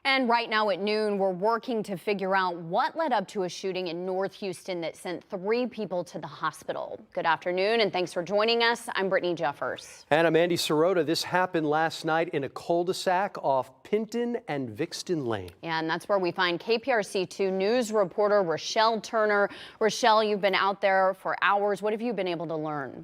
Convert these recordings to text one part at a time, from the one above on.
And right now at noon, we're working to figure out what led up to a shooting in North Houston that sent 3 people to the hospital. Good afternoon, and thanks for joining us. I'm Brittany Jeffers. And I'm Andy Sirota. This happened last night in a cul-de-sac off Pinton and Vixton Lane. And that's where we find KPRC2 News reporter Rochelle Turner. Rochelle, you've been out there for hours. What have you been able to learn?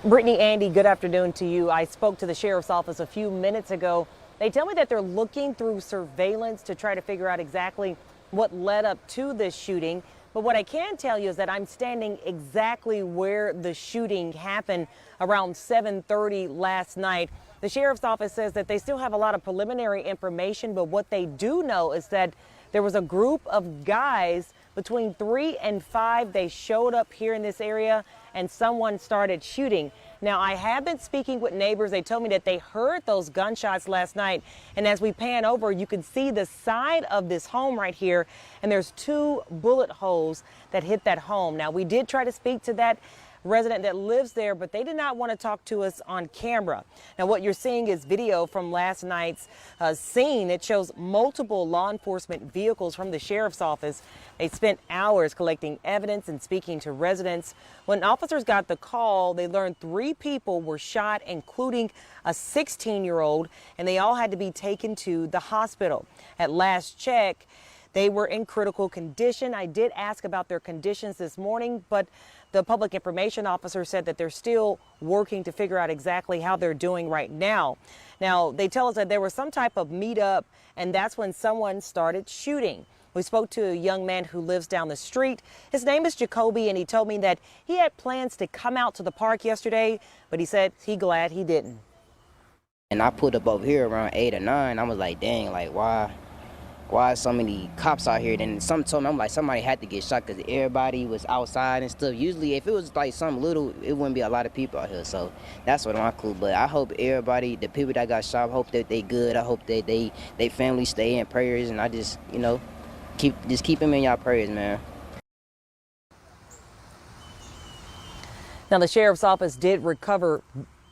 Brittany, Andy, good afternoon to you. I spoke to the sheriff's office a few minutes ago. They tell me that they're looking through surveillance to try to figure out exactly what led up to this shooting. But what I can tell you is that I'm standing exactly where the shooting happened around 7:30 last night. The sheriff's office says that they still have a lot of preliminary information, but what they do know is that there was a group of guys between 3 and 5. They showed up here in this area and someone started shooting. Now, I have been speaking with neighbors. They told me that they heard those gunshots last night. And as we pan over, you can see the side of this home right here. And there's 2 bullet holes that hit that home. Now, we did try to speak to that resident that lives there, but they did not want to talk to us on camera. Now, what you're seeing is video from last night's scene. It shows multiple law enforcement vehicles from the sheriff's office. They spent hours collecting evidence and speaking to residents. When officers got the call, they learned 3 people were shot, including a 16-year-old, and they all had to be taken to the hospital. At last check, they were in critical condition. I did ask about their conditions this morning, but the public information officer said that they're still working to figure out exactly how they're doing right now. Now, they tell us that there was some type of meetup, and that's when someone started shooting. We spoke to a young man who lives down the street. His name is Jacoby, and he told me that he had plans to come out to the park yesterday, but he said he's glad he didn't. And I pulled up over here around 8 or 9. I was like, dang, like, why so many cops out here? Then some told me, I'm like, somebody had to get shot because everybody was outside and stuff. Usually, if it was like something little, it wouldn't be a lot of people out here. So that's what I'm cool. But I hope everybody, the people that got shot, I hope that they good. I hope that they family stay in prayers. And I just, keep them in y'all prayers, man. Now, the sheriff's office did recover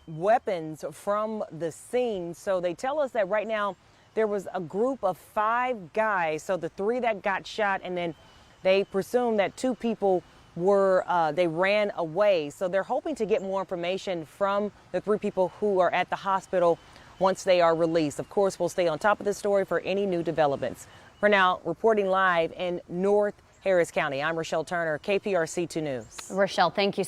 weapons from the scene. So they tell us that right now, there was a group of 5 guys, so the 3 that got shot, and then they presume that 2 people were, they ran away. So they're hoping to get more information from the 3 people who are at the hospital once they are released. Of course, we'll stay on top of this story for any new developments. For now, reporting live in North Harris County, I'm Rochelle Turner, KPRC2 News. Rochelle, thank you.